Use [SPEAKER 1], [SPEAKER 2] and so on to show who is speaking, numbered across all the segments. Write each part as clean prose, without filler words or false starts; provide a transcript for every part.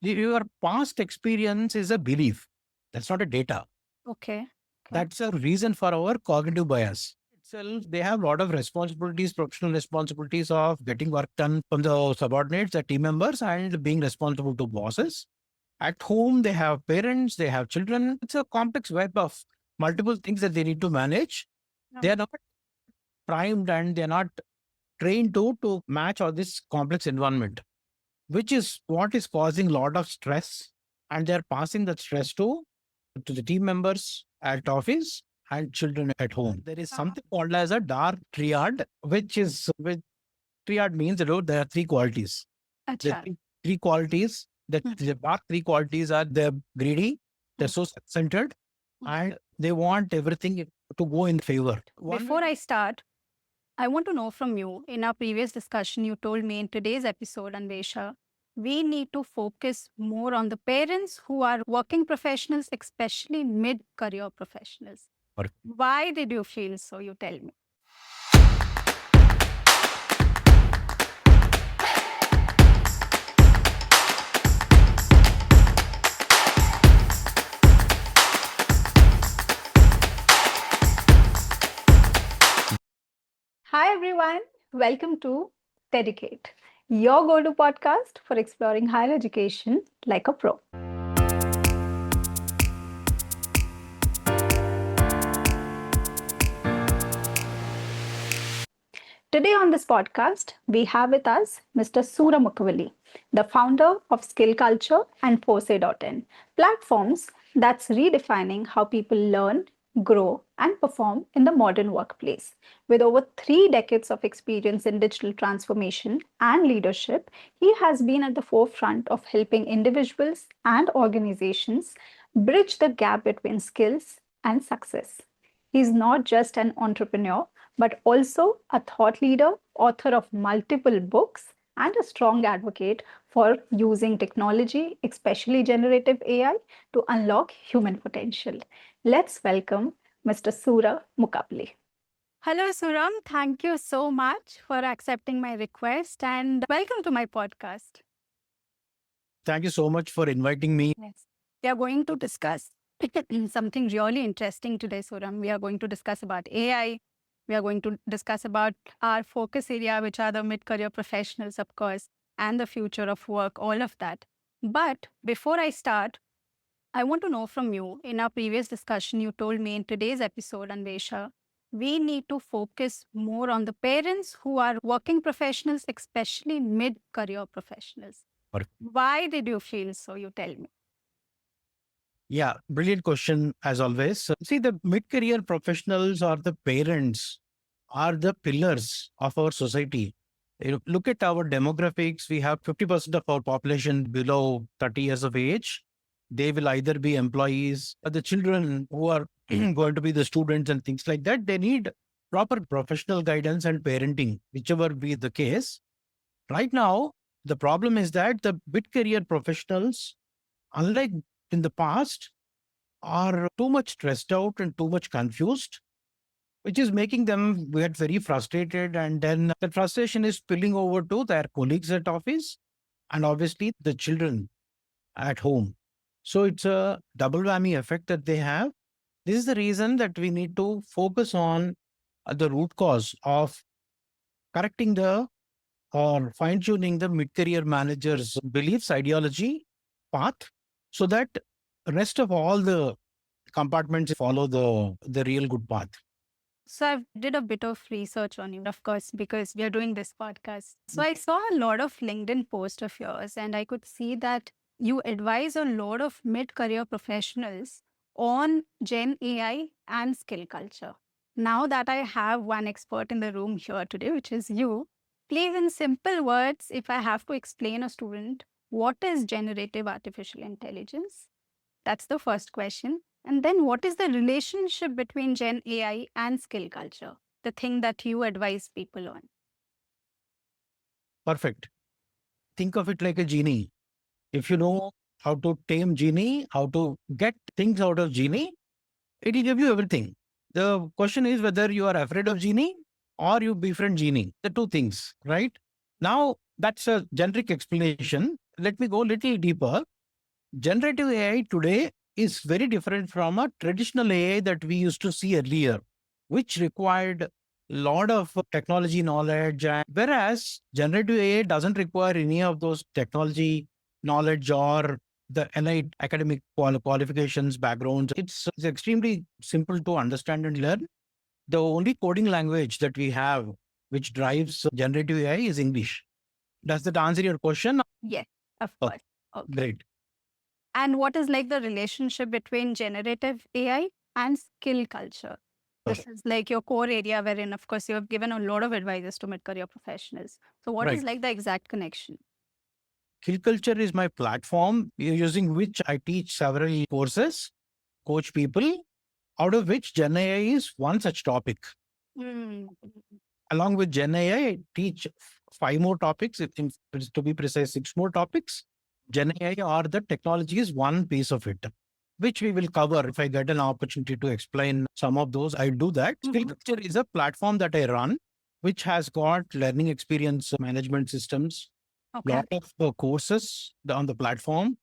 [SPEAKER 1] Your past experience is a belief. That's not a data.
[SPEAKER 2] Okay.
[SPEAKER 1] That's a reason for our cognitive bias. Itself, they have a lot of responsibilities, professional responsibilities of getting work done from the subordinates, the team members, and being responsible to bosses. At home, they have parents, they have children. It's a complex web of multiple things that they need to manage. They are not primed and they're not trained to match all this complex environment, which is what is causing a lot of stress. And they're passing that stress to the team members at office and children at home. There is something called as a dark triad, which triad means there are three qualities. The
[SPEAKER 2] Acha.
[SPEAKER 1] three qualities, the dark three qualities are they're greedy, they're so centered, and they want everything to go in favor.
[SPEAKER 2] Before I start, I want to know from you. In our previous discussion, you told me in today's episode, Anvesha, we need to focus more on the parents who are working professionals, especially mid career professionals.
[SPEAKER 1] Correct.
[SPEAKER 2] Why did you feel so? You tell me. Hi, everyone. Welcome to TEDucate, your go to podcast for exploring higher education like a pro. Today on this podcast, we have with us Mr. Sura Mukkavilli, the founder of SkillCulture and Force.in, platforms that's redefining how people learn, grow, and perform in the modern workplace. With over 3 decades of experience in digital transformation and leadership, he has been at the forefront of helping individuals and organizations bridge the gap between skills and success. He's not just an entrepreneur, but also a thought leader, author of multiple books, and a strong advocate for using technology, especially generative AI, to unlock human potential. Let's welcome Mr. Sura Mukkavilli. Hello, Suram. Thank you so much for accepting my request and welcome to my podcast.
[SPEAKER 1] Thank you so much for inviting me.
[SPEAKER 2] Yes. We are going to discuss something really interesting today, Suram. We are going to discuss about AI. We are going to discuss about our focus area, which are the mid-career professionals, of course, and the future of work, all of that. But before I start, I want to know from you. In our previous discussion, you told me in today's episode, Anvesha, we need to focus more on the parents who are working professionals, especially mid-career professionals.
[SPEAKER 1] Correct.
[SPEAKER 2] Why did you feel so? You tell me.
[SPEAKER 1] Yeah, brilliant question as always. See, the mid-career professionals or the parents are the pillars of our society. Look at our demographics. We have 50% of our population below 30 years of age. They will either be employees or the children who are going to be the students and things like that. They need proper professional guidance and parenting, whichever be the case. Right now, the problem is that the mid-career professionals, unlike in the past, are too much stressed out and too much confused, which is making them get very frustrated. And then the frustration is spilling over to their colleagues at office and obviously the children at home. So it's a double whammy effect that they have. This is the reason that we need to focus on the root cause of correcting the or fine tuning the mid career manager's beliefs, ideology, path, so that rest of all the compartments follow the real good path.
[SPEAKER 2] So I did a bit of research on you, of course, because we are doing this podcast. So I saw a lot of LinkedIn posts of yours, and I could see that you advise a lot of mid-career professionals on Gen AI and skill culture. Now that I have one expert in the room here today, which is you, please, in simple words, if I have to explain a student, what is generative artificial intelligence? That's the first question. And then what is the relationship between Gen AI and skill culture? The thing that you advise people on.
[SPEAKER 1] Perfect. Think of it like a genie. If you know how to tame genie, how to get things out of genie, it will give you everything. The question is whether you are afraid of genie or you befriend genie. The two things, right? Now, that's a generic explanation. let me go a little deeper. Generative AI today is very different from a traditional AI that we used to see earlier, which required a lot of technology knowledge. And whereas generative AI doesn't require any of those technology knowledge or the elite academic qualifications, backgrounds. It's extremely simple to understand and learn. The only coding language that we have which drives generative AI is English. Does that answer your question?
[SPEAKER 2] Yes, of
[SPEAKER 1] Oh,
[SPEAKER 2] course. Okay.
[SPEAKER 1] great.
[SPEAKER 2] And what is like the relationship between generative AI and skill culture? This is like your core area wherein, of course, you have given a lot of advices to mid-career professionals. So what is
[SPEAKER 1] Right.
[SPEAKER 2] like the exact connection?
[SPEAKER 1] SkillCulture is my platform using which I teach several courses, coach people, out of which GenAI is one such topic.
[SPEAKER 2] Mm.
[SPEAKER 1] Along with GenAI, I teach five more topics, to be precise, six more topics. GenAI or the technology is one piece of it, which we will cover. If I get an opportunity to explain some of those, I do that.
[SPEAKER 2] Mhm.
[SPEAKER 1] SkillCulture is a platform that I run, which has got learning experience management systems,
[SPEAKER 2] Okay.
[SPEAKER 1] lot of courses on the platform,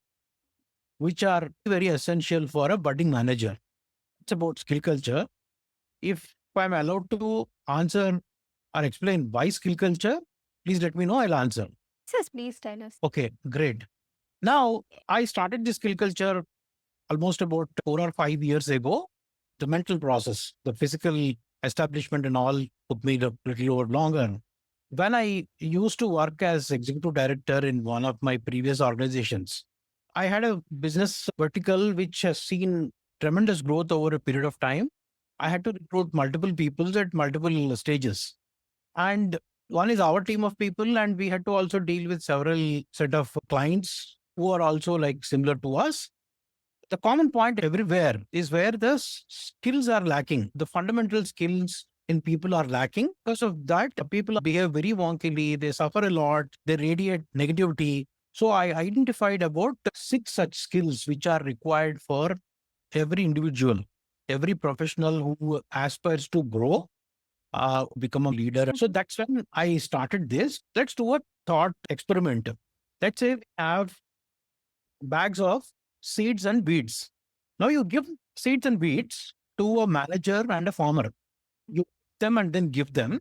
[SPEAKER 1] which are very essential for a budding manager. It's about skill culture. If I'm allowed to answer or explain why skill culture, please let me know. I'll answer.
[SPEAKER 2] Yes, please tell us.
[SPEAKER 1] Okay, great. Now, I started this skill culture almost about 4 or 5 years ago. The mental process, the physical establishment and all took me a little over longer. When I used to work as executive director in one of my previous organizations, I had a business vertical which has seen tremendous growth over a period of time. I had to recruit multiple people at multiple stages. And one is our team of people, and we had to also deal with several set of clients who are also like similar to us. The common point everywhere is where the skills are lacking. The fundamental skills in people are lacking. Because of that, people behave very wonkily. They suffer a lot. They radiate negativity. So I identified about six such skills which are required for every individual, every professional who aspires to grow, become a leader. So that's when I started this. Let's do a thought experiment. Let's say we have bags of seeds and weeds. Now you give seeds and weeds to a manager and a farmer. You pick them and then give them.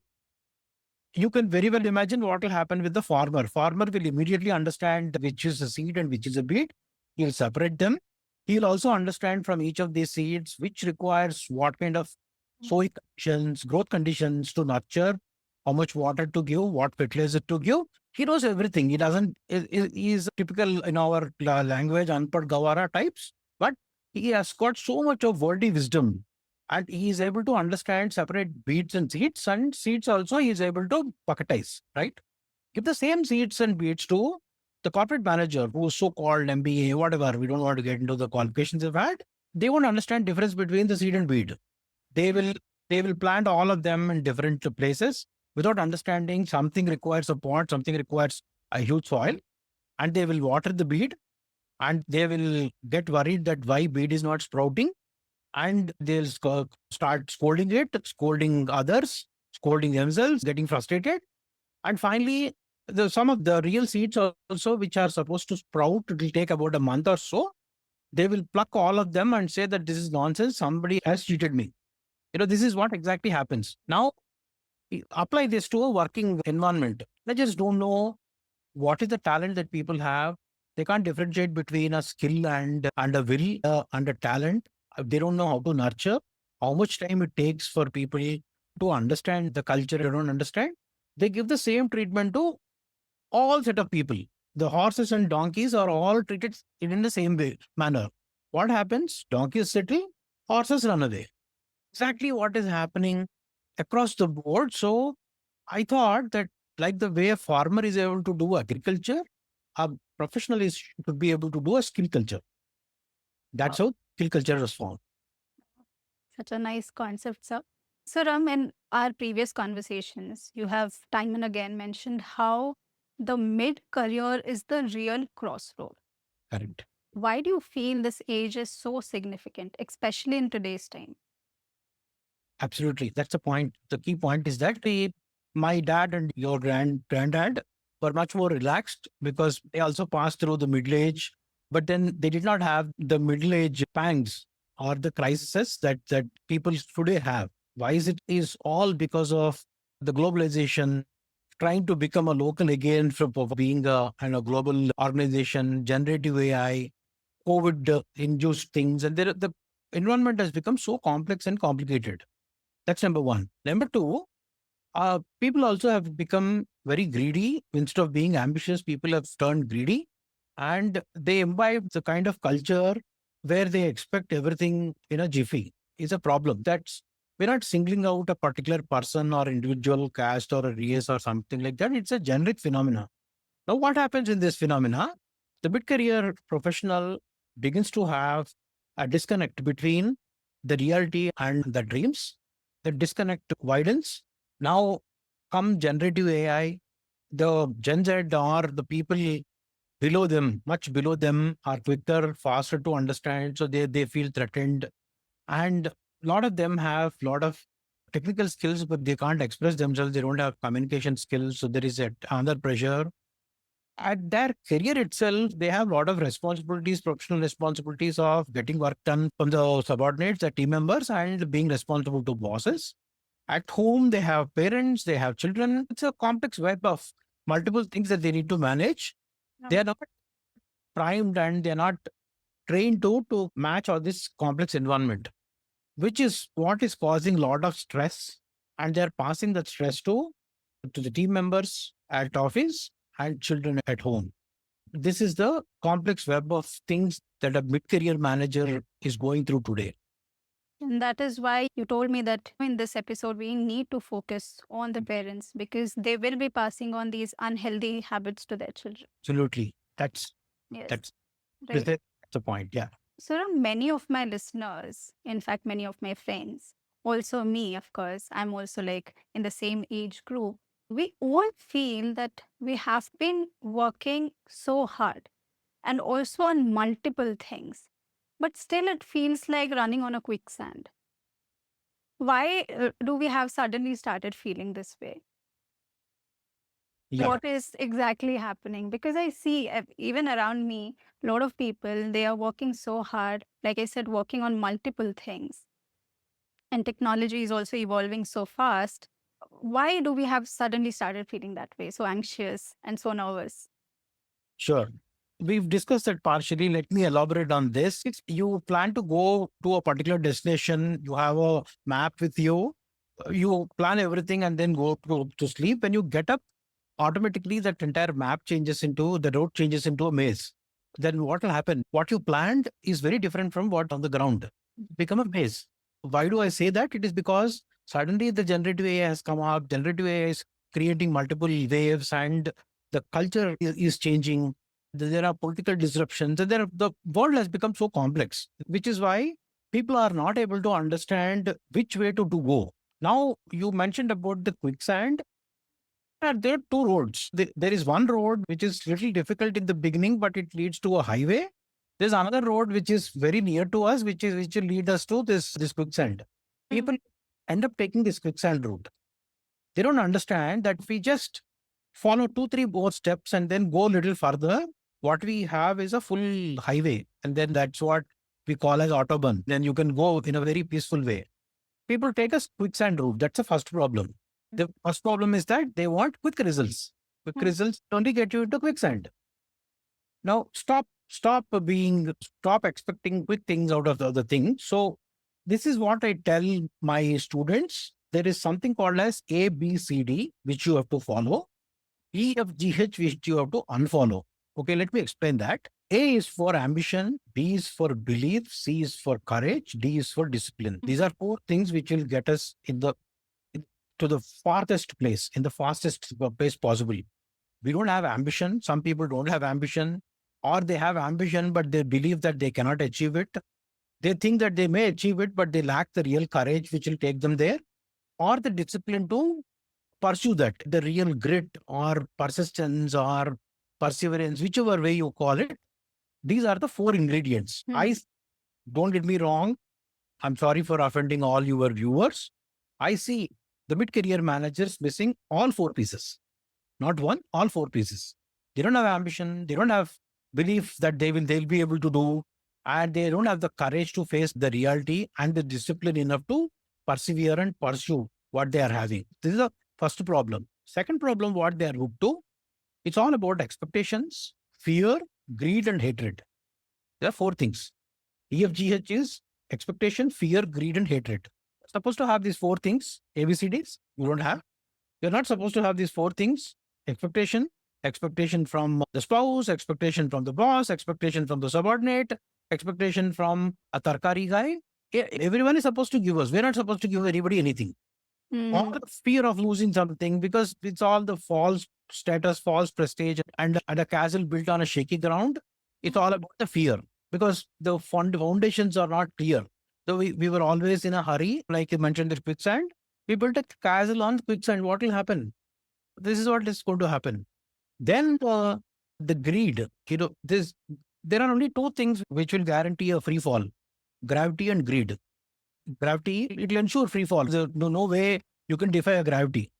[SPEAKER 1] You can very well imagine what will happen with the farmer. Farmer will immediately understand which is a seed and which is a weed. He'll separate them. He'll also understand from each of these seeds which requires what kind of soil conditions, growth conditions to nurture, how much water to give, what fertilizer to give. He knows everything. He doesn't, he is typical in our language, Anpad Gawara types, but he has got so much of worldly wisdom and he is able to understand, separate beets and seeds also he is able to bucketize, right? Give the same seeds and beets to the corporate manager who is so-called MBA, whatever. We don't want to get into the qualifications they've had. They won't understand difference between the seed and beet. They will they will plant all of them in different places without understanding something requires a pot, something requires a huge soil, and they will water the beet and they will get worried that why beet is not sprouting and they'll start scolding it, scolding others, scolding themselves, getting frustrated. And finally, some of the real seeds also, which are supposed to sprout, it will take about a month or so. They will pluck all of them and say that this is nonsense. Somebody has cheated me. This is what exactly happens. Now, apply this to a working environment. They just don't know what is the talent that people have. They can't differentiate between a skill and a will and a talent. They don't know how to nurture, how much time it takes for people to understand the culture they don't understand. They give the same treatment to all set of people. The horses and donkeys are all treated in the same way manner. What happens? Donkeys settle, horses run away. Exactly what is happening across the board. So I thought that like the way a farmer is able to do agriculture, a professional should be able to do a skill culture. That's how skill culture is formed.
[SPEAKER 2] Such a nice concept, sir. So, Ram, in our previous conversations, you have time and again mentioned how the mid career is the real crossroad.
[SPEAKER 1] Correct.
[SPEAKER 2] Why do you feel this age is so significant, especially in today's time?
[SPEAKER 1] Absolutely. That's the point. The key point is that my dad and your granddad were much more relaxed because they also passed through the middle age, but then they did not have the middle age pangs or the crises that people today have. Why is it? Is all because of the globalization, trying to become a local again from being a global organization, generative AI, COVID induced things, and the environment has become so complex and complicated. That's number one. Number two, people also have become very greedy. Instead of being ambitious, people have turned greedy, and they imbibe the kind of culture where they expect everything in a jiffy. Is a problem. That's, we're not singling out a particular person or individual caste or a race or something like that. It's a generic phenomena. Now, what happens in this phenomena? The mid-career professional begins to have a disconnect between the reality and the dreams. The disconnect widens. Now, come generative AI, the Gen Z or the people below them, much below them, are quicker, faster to understand. So they feel threatened. And a lot of them have a lot of technical skills, but they can't express themselves. They don't have communication skills. So there is a, another pressure at their career itself. They have a lot of responsibilities, professional responsibilities of getting work done from the subordinates, the team members, and being responsible to bosses. At home, they have parents, they have children. It's a complex web of multiple things that they need to manage. They are not primed and they're not trained to match all this complex environment, which is what is causing a lot of stress. And they're passing that stress to the team members at office and children at home. This is the complex web of things that a mid-career manager is going through today.
[SPEAKER 2] And that is why you told me that in this episode, we need to focus on the parents because they will be passing on these unhealthy habits to their children.
[SPEAKER 1] Absolutely.
[SPEAKER 2] Yes.
[SPEAKER 1] That's
[SPEAKER 2] Right.
[SPEAKER 1] that's the point. Yeah.
[SPEAKER 2] So, many of my listeners, in fact, many of my friends, also me, of course, I'm also like in the same age group. We all feel that we have been working so hard and also on multiple things, but still it feels like running on a quicksand. Why do we have suddenly started feeling this way?
[SPEAKER 1] Yeah.
[SPEAKER 2] What is exactly happening? Because I see even around me, a lot of people, they are working so hard, like I said, working on multiple things. And technology is also evolving so fast. Why do we have suddenly started feeling that way, so anxious and so nervous?
[SPEAKER 1] Sure. We've discussed that partially. Let me elaborate on this. If you plan to go to a particular destination, you have a map with you, you plan everything and then go to sleep. When you get up, automatically that entire map changes into the road changes into a maze. Then what will happen? What you planned is very different from what on the ground. Become a maze. Why do I say that? It is because suddenly the generative AI has come up. Generative AI is creating multiple waves, and the culture is changing. There are political disruptions, and the world has become so complex, which is why people are not able to understand which way to go. Now, you mentioned about the quicksand. There are two roads. There is one road which is little difficult in the beginning, but it leads to a highway. There's another road which is very near to us, which will lead us to this quicksand. People end up taking this quicksand route. They don't understand that if we just follow two, three more steps and then go a little further, what we have is a full highway. And then that's what we call as autobahn. Then you can go in a very peaceful way. People take a quicksand route. That's the first problem. The first problem is that they want quick results. Quick results only get you into quicksand. Now stop expecting quick things out of the other thing. So this is what I tell my students. There is something called as ABCD, which you have to follow. EFGH, which you have to unfollow. Okay, let me explain that. A is for ambition, B is for belief, C is for courage, D is for discipline. These are four things which will get us to the farthest place, in the fastest place possible. We don't have ambition. Some people don't have ambition, or they have ambition, but they believe that they cannot achieve it. They think that they may achieve it, but they lack the real courage which will take them there, or the discipline to pursue that, the real grit or persistence or perseverance, whichever way you call it. These are the four ingredients. Don't get me wrong. I'm sorry for offending all your viewers. I see the mid-career managers missing all four pieces. Not one, all four pieces. They don't have ambition. They don't have belief that they'll be able to do, and they don't have the courage to face the reality and the discipline enough to persevere and pursue what they are having. This is the first problem. Second problem, what they are hooked to, it's all about expectations, fear, greed, and hatred. There are four things. EFGH is expectation, fear, greed, and hatred. You're supposed to have these four things, ABCDs. You don't have. You're not supposed to have these four things: expectation, expectation from the spouse, expectation from the boss, expectation from the subordinate, expectation from a tarkari guy. Everyone is supposed to give us. We're not supposed to give anybody anything. All the fear of losing something, because it's all the false status, false prestige, and a castle built on a shaky ground. It's all about the fear, because the foundations are not clear. So we were always in a hurry, like you mentioned, the quicksand. We built a castle on quicksand. What will happen? This is what is going to happen. Then the greed. There are only two things which will guarantee a free fall: gravity and greed. Gravity, it will ensure free fall. There's no way you can defy a gravity.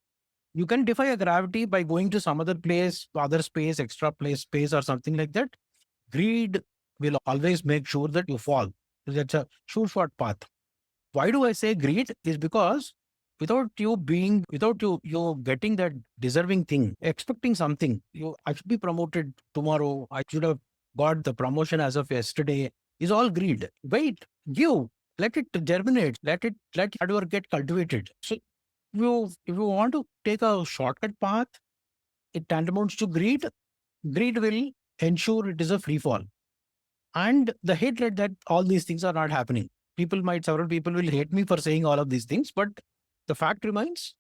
[SPEAKER 1] You can defy a gravity by going to some other place, other space, extra place, space, or something like that. Greed will always make sure that you fall. That's a sure short path. Why do I say greed? Is because without you getting that deserving thing, expecting something, I should be promoted tomorrow, I should have got the promotion as of yesterday, is all greed. Wait, give, let it germinate, let hard work get cultivated. So if you want to take a shortcut path, it tantamounts to greed. Greed will ensure it is a free fall. And the hatred that all these things are not happening. Several people will hate me for saying all of these things, but the fact remains,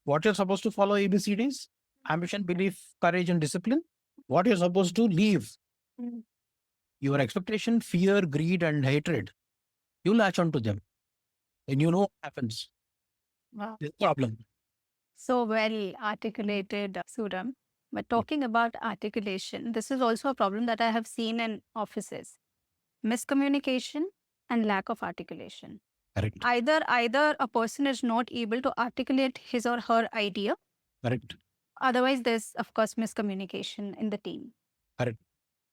[SPEAKER 1] what you're supposed to follow: ABCDs, ambition, belief, courage, and discipline. What you're supposed to leave: your expectation, fear, greed, and hatred. You latch onto them, and you know what happens.
[SPEAKER 2] Wow.
[SPEAKER 1] This problem.
[SPEAKER 2] So well articulated, Suram. But talking about articulation, this is also a problem that I have seen in offices: miscommunication and lack of articulation.
[SPEAKER 1] Correct.
[SPEAKER 2] Either a person is not able to articulate his or her idea.
[SPEAKER 1] Correct.
[SPEAKER 2] Otherwise, there's of course miscommunication in the team.
[SPEAKER 1] Correct.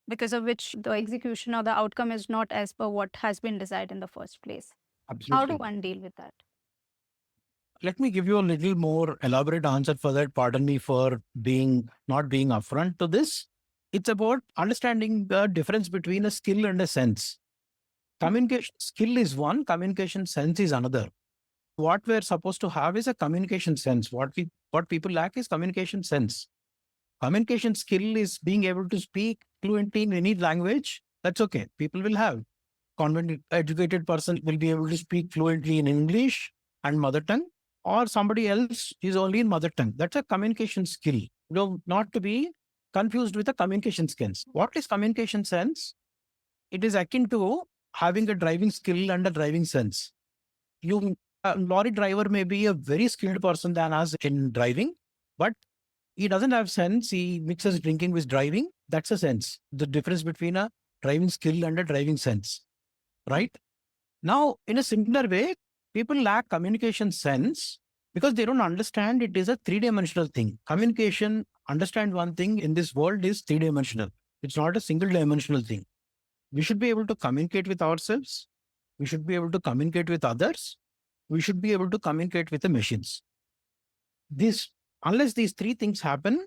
[SPEAKER 2] Because of which the execution or the outcome is not as per what has been desired in the first place.
[SPEAKER 1] Absolutely.
[SPEAKER 2] How do one deal with that?
[SPEAKER 1] Let me give you a little more elaborate answer for that. Pardon me for not being upfront to this. It's about understanding the difference between a skill and a sense. Communication skill is one, communication sense is another. What we're supposed to have is a communication sense. What people lack is communication sense. Communication skill is being able to speak fluently in any language. That's okay. People will have. Educated person will be able to speak fluently in English and mother tongue, or somebody else is only in mother tongue. That's a communication skill. Not to be confused with the communication skills. What is communication sense? It is akin to having a driving skill and a driving sense. A lorry driver may be a very skilled person than us in driving, but he doesn't have sense. He mixes drinking with driving. That's a sense. The difference between a driving skill and a driving sense, right? Now, in a similar way, people lack communication sense because they don't understand it is a three-dimensional thing. Communication, understand one thing in this world, is three-dimensional. It's not a single-dimensional thing. We should be able to communicate with ourselves. We should be able to communicate with others. We should be able to communicate with the machines. Unless these three things happen,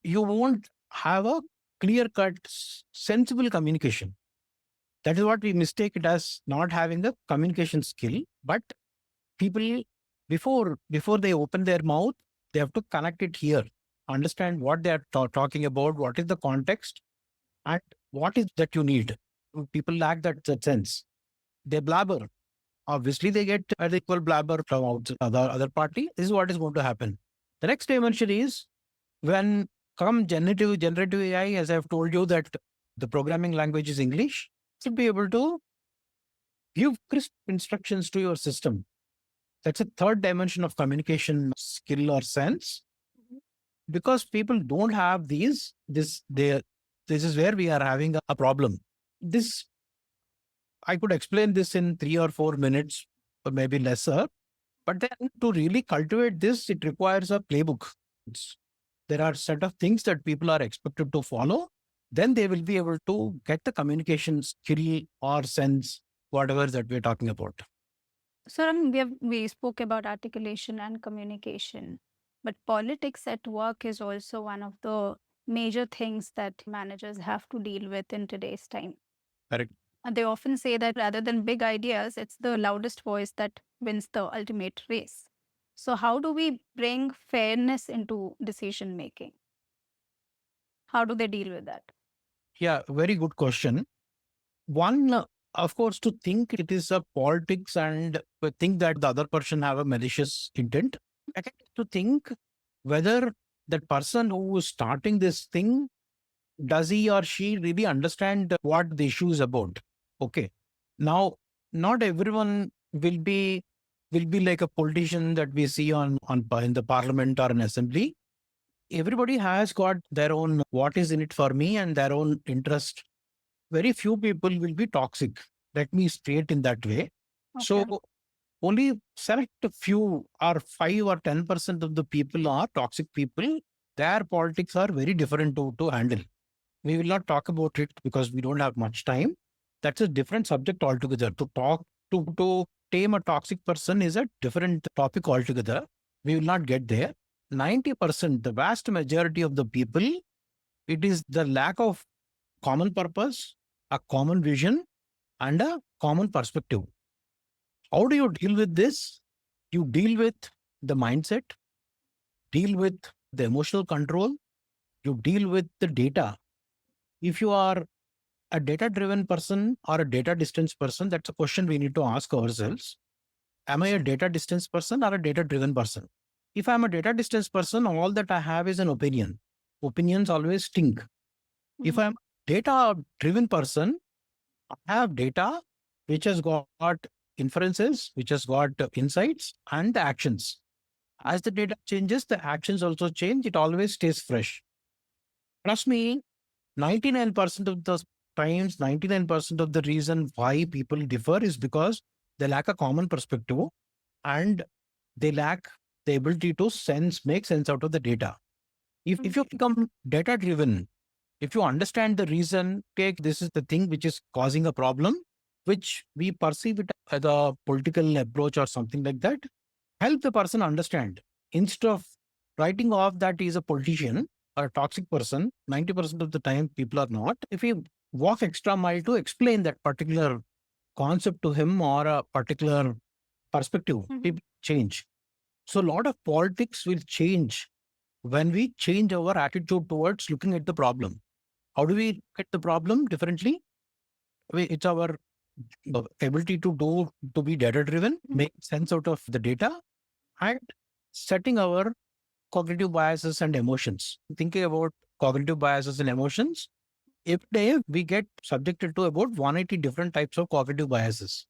[SPEAKER 1] you won't have a clear-cut, sensible communication. That is what we mistake it as, not having a communication skill. But people, before they open their mouth, they have to connect it here, understand what they are talking about, what is the context, and what is that you need. People lack that sense. They blabber. Obviously, they get an equal blabber from other party. This is what is going to happen. The next dimension is when come generative AI, as I've told you that the programming language is English, should be able to give crisp instructions to your system. That's a third dimension of communication skill or sense. Because people don't have this is where we are having a problem. I could explain this in 3 or 4 minutes, or maybe lesser. But then to really cultivate this, it requires a playbook. there are set of things that people are expected to follow, then they will be able to get the communication skill or sense, whatever that we're talking about.
[SPEAKER 2] So we spoke about articulation and communication, but politics at work is also one of the major things that managers have to deal with in today's time.
[SPEAKER 1] Correct.
[SPEAKER 2] And they often say that rather than big ideas, it's the loudest voice that wins the ultimate race. So how do we bring fairness into decision making? How do they deal with that?
[SPEAKER 1] Yeah, very good question. One, of course, to think it is a politics and think that the other person have a malicious intent. Second, to think whether that person who is starting this thing, does he or she really understand what the issue is about? Okay. Now, not everyone will be like a politician that we see on in the parliament or an assembly. Everybody has got their own what is in it for me and their own interest. Very few people will be toxic. Let me state in that way.
[SPEAKER 2] Okay.
[SPEAKER 1] So only select a few or 5 or 10% of the people are toxic people. Their politics are very different to handle. We will not talk about it because we don't have much time. That's a different subject altogether. To tame a toxic person is a different topic altogether. We will not get there. 90%, the vast majority of the people, it is the lack of common purpose, a common vision, and a common perspective. How do you deal with this? You deal with the mindset, deal with the emotional control, you deal with the data. If you are a data driven person or a data distance person, that's a question we need to ask ourselves. Am I a data distance person or a data driven person? If I'm a data distance person, all that I have is an opinion. Opinions always stink. If I'm a data driven person, I have data which has got inferences, which has got insights and the actions. As the data changes, the actions also change. It always stays fresh. Trust me, 99% of the times, 99% of the reason why people differ is because they lack a common perspective and they lack the ability to make sense out of the data. If you become data driven, if you understand the reason, take this is the thing which is causing a problem, which we perceive it as a political approach or something like that, help the person understand. Instead of writing off that he is a politician or a toxic person, 90% of the time people are not. If we walk extra mile to explain that particular concept to him or a particular perspective, people change. So a lot of politics will change when we change our attitude towards looking at the problem. How do we look at the problem differently? It's our ability to be data driven, make sense out of the data, and setting our cognitive biases and emotions. Thinking about cognitive biases and emotions, every day we get subjected to about 180 different types of cognitive biases.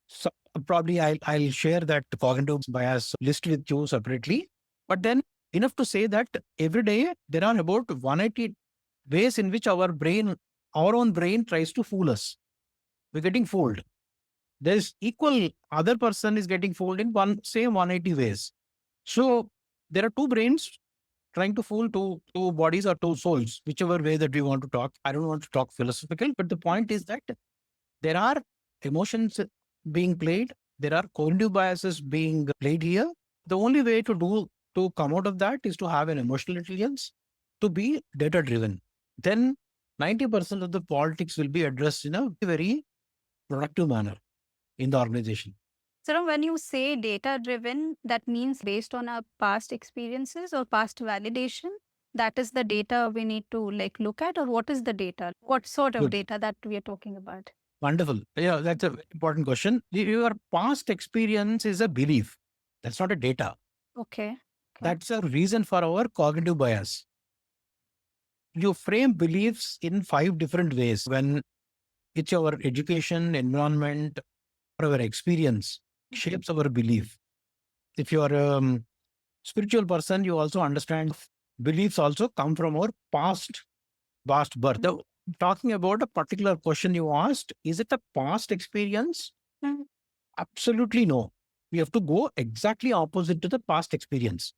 [SPEAKER 1] So probably I'll share that cognitive bias list with you separately. But then enough to say that every day there are about 180 ways in which our own brain tries to fool us. We're getting fooled. There's equal other person is getting fooled in same 180 ways. So there are two brains trying to fool two bodies or two souls, whichever way that we want to talk. I don't want to talk philosophical, but the point is that there are emotions being played. There are cognitive biases being played here. The only way to come out of that is to have an emotional intelligence, to be data driven. Then 90% of the politics will be addressed in a very productive manner in the organization.
[SPEAKER 2] So when you say data driven, that means based on our past experiences or past validation. That is the data we need to look at, or what is the data? What sort of
[SPEAKER 1] Good.
[SPEAKER 2] data that we are talking about?
[SPEAKER 1] Wonderful. Yeah, that's a very important question. Your past experience is a belief. That's not a data.
[SPEAKER 2] Okay.
[SPEAKER 1] That's a reason for our cognitive bias. You frame beliefs in 5 different ways when it's our education, environment, or our experience shapes our belief. If you are a spiritual person, you also understand beliefs also come from our past birth. Now, talking about a particular question you asked, is it a past experience? Absolutely no. We have to go exactly opposite to the past experience.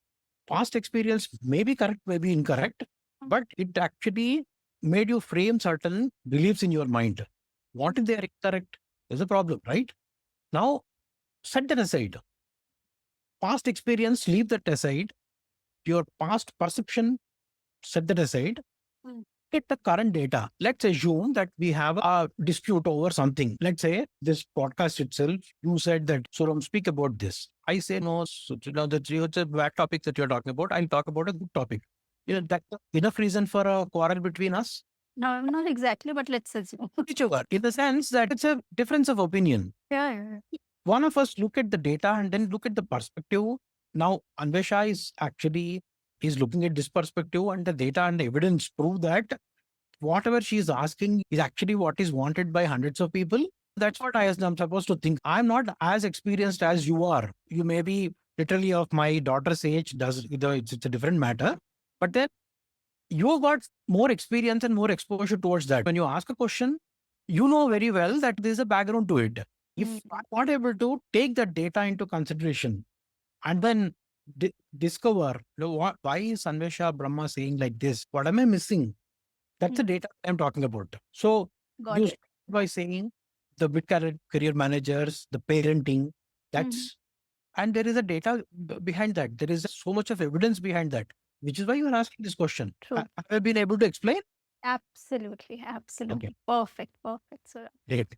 [SPEAKER 1] Past experience may be correct, may be incorrect, but it actually made you frame certain beliefs in your mind. What if they are incorrect? Is a problem, right? Now, set that aside. Past experience, leave that aside. Your past perception, set that aside. Get the current data. Let's assume that we have a dispute over something. Let's say this podcast itself, you said that, Suram, speak about this. I say, no, it's a bad topic that you're talking about. I'll talk about a good topic. That's enough reason for a quarrel between us.
[SPEAKER 2] No, not exactly, but let's assume.
[SPEAKER 1] Whichever, in the sense that it's a difference of opinion.
[SPEAKER 2] Yeah.
[SPEAKER 1] One of us look at the data and then look at the perspective. Now, Anvesha is looking at this perspective, and the data and the evidence prove that whatever she is asking is actually what is wanted by hundreds of people. That's what I'm supposed to think. I'm not as experienced as you are. You may be literally of my daughter's age. It's a different matter. But then you got more experience and more exposure towards that. When you ask a question, you know very well that there's a background to it. If I'm not able to take that data into consideration and then discover, why is Anvesha Brahma saying like this? What am I missing? That's the data I'm talking about. So
[SPEAKER 2] Got
[SPEAKER 1] you
[SPEAKER 2] it.
[SPEAKER 1] start by saying the career managers, the parenting, that's, and there is a data behind that. There is so much of evidence behind that, which is why you are asking this question.
[SPEAKER 2] True.
[SPEAKER 1] Have I been able to explain?
[SPEAKER 2] Absolutely. Perfect. So,
[SPEAKER 1] Great.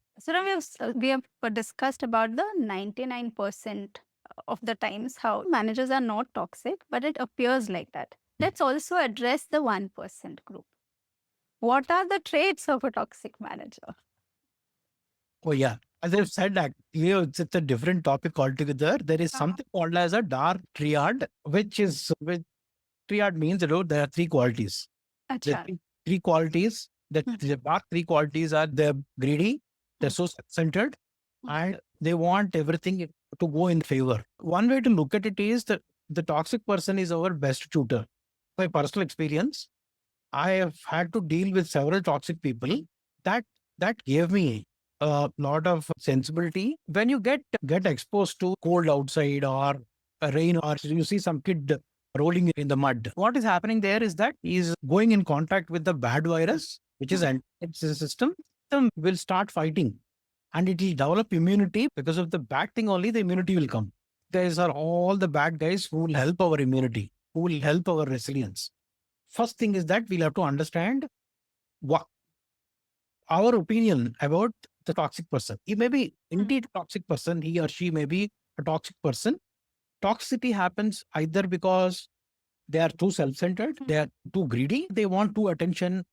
[SPEAKER 2] we have discussed about the 99% of the times how managers are not toxic, but it appears like that. Let's also address the 1% group. What are the traits of a toxic manager?
[SPEAKER 1] Oh, yeah. As I've said, that it's a different topic altogether. There is something called as a dark triad, which triad means, there are three qualities.
[SPEAKER 2] Acha.
[SPEAKER 1] The three qualities. The dark three qualities are they're greedy, they're so self-centered, and they want everything to go in favor. One way to look at it is that the toxic person is our best tutor. My personal experience, I have had to deal with several toxic people. That gave me a lot of sensibility. When you get exposed to cold outside or rain, or you see some kid rolling in the mud, what is happening there is that he's going in contact with the bad virus, which is it's a system will start fighting, and it will develop immunity. Because of the bad thing only, the immunity will come. These are all the bad guys who will help our immunity, who will help our resilience. First thing is that we'll have to understand what our opinion about the toxic person. He may be indeed a toxic person. He or she may be a toxic person. Toxicity happens either because they are too self-centered, they are too greedy, they want too attention.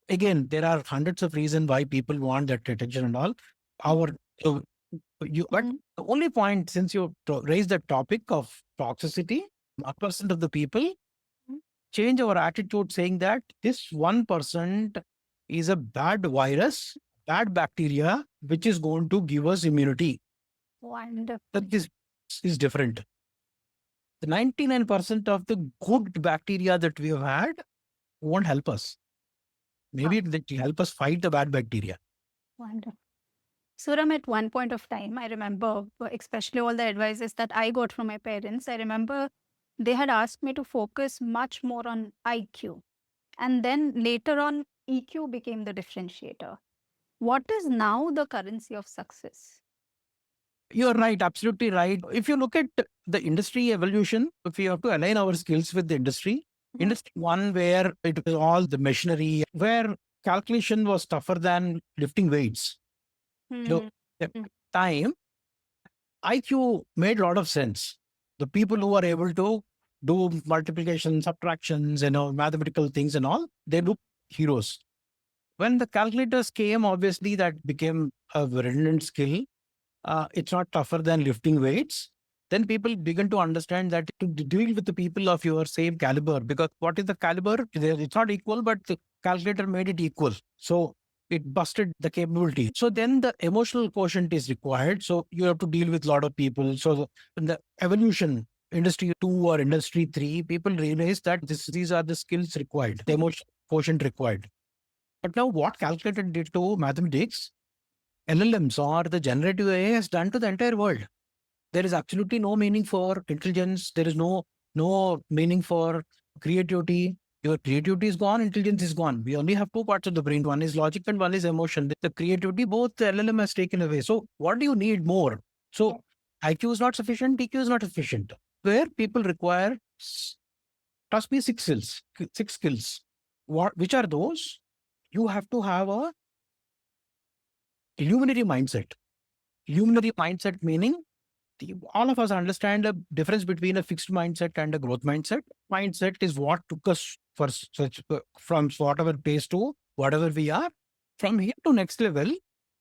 [SPEAKER 1] Again, there are hundreds of reasons why people want that attention and all. But the only point, since you raised the topic of toxicity, 1% of the people change our attitude, saying that this 1% is a bad virus, bad bacteria, which is going to give us immunity.
[SPEAKER 2] Wonderful.
[SPEAKER 1] That is different. The 99% of the good bacteria that we have had won't help us. Maybe it will help us fight the bad bacteria.
[SPEAKER 2] Wonderful. Suram, at one point of time, I remember, especially all the advices that I got from my parents, I remember they had asked me to focus much more on IQ. And then later on, EQ became the differentiator. What is now the currency of success?
[SPEAKER 1] You're right, absolutely right. If you look at the industry evolution, if we have to align our skills with the industry, industry one, where it was all the machinery, where calculation was tougher than lifting weights. Time, IQ made a lot of sense. The people who are able to do multiplication, subtractions, mathematical things and all, they look heroes. When the calculators came, obviously that became a redundant skill. It's not tougher than lifting weights. Then people begin to understand that to deal with the people of your same caliber, because what is the caliber? It's not equal, but the calculator made it equal. So it busted the capability. So then the emotional quotient is required. So you have to deal with a lot of people. So in the evolution, industry 2 or industry 3, people realize that these are the skills required, the emotional quotient required. But now what calculator did to mathematics, LLMs or the generative AI has done to the entire world. There is absolutely no meaning for intelligence. There is no no meaning for creativity. Your creativity is gone, intelligence is gone. We only have two parts of the brain. One is logic and one is emotion. The creativity, both the LLM has taken away. So what do you need more? So IQ is not sufficient, EQ is not sufficient. Where people require, trust me, six skills. Six skills. Which are those? You have to have a luminary mindset. Luminary mindset meaning all of us understand the difference between a fixed mindset and a growth mindset. Mindset is what took us for such from whatever pace to whatever we are. From here to next level,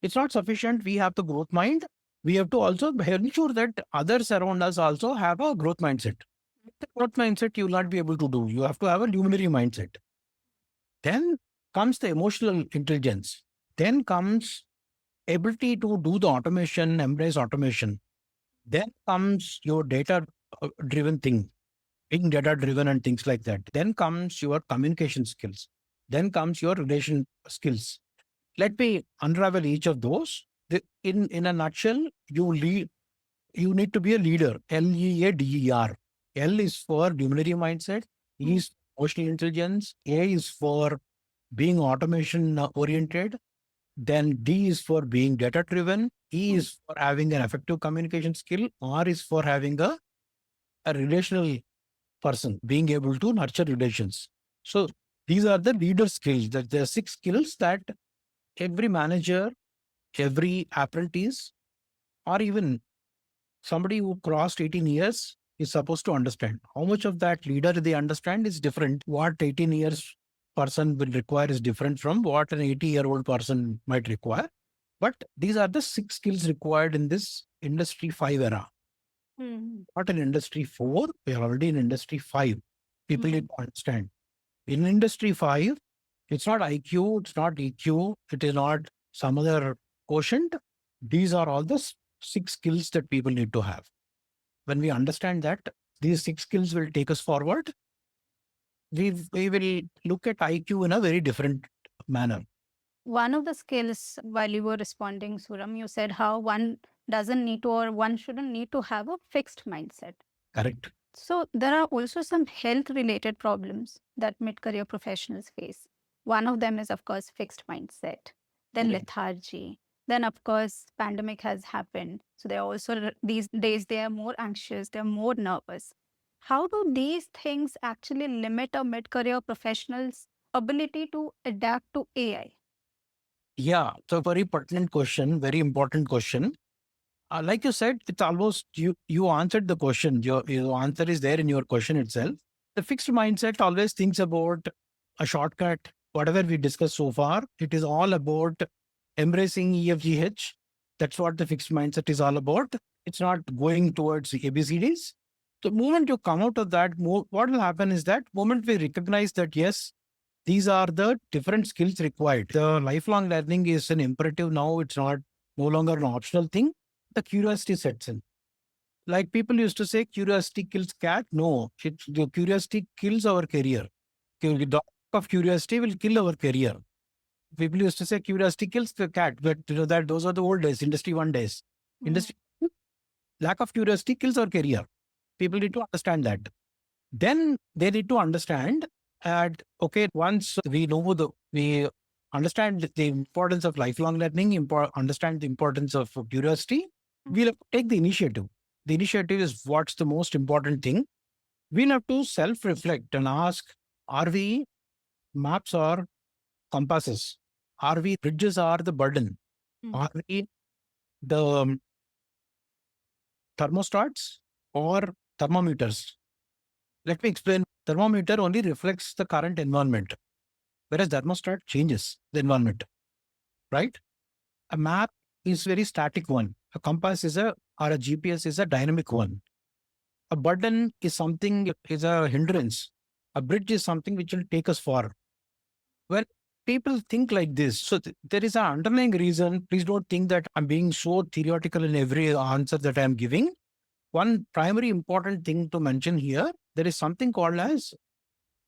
[SPEAKER 1] it's not sufficient. We have the growth mind. We have to also ensure that others around us also have a growth mindset. The growth mindset you will not be able to do. You have to have a luminary mindset. Then comes the emotional intelligence. Then comes ability to do the automation, embrace automation. Then comes your data driven thing, being data driven and things like that. Then comes your communication skills. Then comes your relation skills. Let me unravel each of those. In a nutshell, you need to be a leader. LEADER. L is for luminary mindset. E is emotional intelligence. A is for being automation oriented. Then D is for being data driven. E is for having an effective communication skill. R is for having a relational person, being able to nurture relations. So these are the leader skills. That there are six skills that every manager, every apprentice, or even somebody who crossed 18 years is supposed to understand. How much of that leader they understand is different. What 18 years person will require is different from what an 80-year-old person might require. But these are the six skills required in this industry 5 era. Not in industry 4, we are already in industry 5. People need to understand. In industry 5, it's not IQ, it's not EQ, it is not some other quotient. These are all the six skills that people need to have. When we understand that, these six skills will take us forward. We will look at IQ in a very different manner.
[SPEAKER 2] One of the skills, while you were responding, Suram, you said how one doesn't need to or one shouldn't need to have a fixed mindset.
[SPEAKER 1] Correct.
[SPEAKER 2] So there are also some health related problems that mid-career professionals face. One of them is, of course, fixed mindset, then lethargy. Then, of course, pandemic has happened. So they're also, these days, they are more anxious, they're more nervous. How do these things actually limit a mid-career professional's ability to adapt to AI?
[SPEAKER 1] Yeah, so very pertinent question, very important question. Like you said, it's almost you answered the question. Your answer is there in your question itself. The fixed mindset always thinks about a shortcut. Whatever we discussed so far, it is all about embracing EFGH. That's what the fixed mindset is all about. It's not going towards the ABCDs. The moment you come out of that, what will happen is that moment we recognize that yes, these are the different skills required. The lifelong learning is an imperative now. It's not no longer an optional thing. The curiosity sets in. Like people used to say, curiosity kills cat. No, the curiosity kills our career. The lack of curiosity will kill our career. People used to say curiosity kills the cat, but you know that those are the old days, industry 1 days. Industry lack of curiosity kills our career. People need to understand that. Then they need to understand that okay, once we understand the importance of lifelong learning, understand the importance of curiosity, we'll have to take the initiative. The initiative is what's the most important thing. We'll have to self-reflect and ask, are we maps or compasses? Are we bridges or the burden? Are we the thermostats or thermometers? Let me explain. Thermometer only reflects the current environment, whereas thermostat changes the environment, right? A map is very static one. A compass is or a GPS is a dynamic one. A burden is is a hindrance. A bridge is something which will take us far. When people think like this, so there is an underlying reason. Please don't think that I'm being so theoretical in every answer that I'm giving. One primary important thing to mention here, there is something called as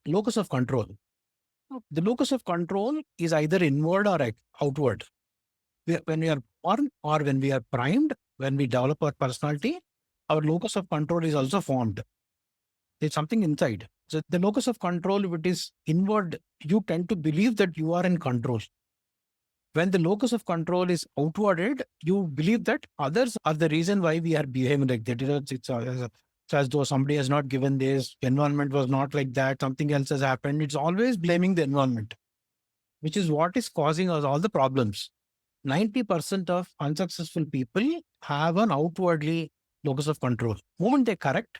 [SPEAKER 1] locus of control. The locus of control is either inward or outward. When we are born or when we are primed, when we develop our personality, our locus of control is also formed. There's something inside. So the locus of control, if it is inward, you tend to believe that you are in control. When the locus of control is outwarded, you believe that others are the reason why we are behaving like that. It's as though somebody has not given this, environment was not like that, something else has happened. It's always blaming the environment, which is what is causing us all the problems. 90% of unsuccessful people have an outwardly locus of control. Moment they correct,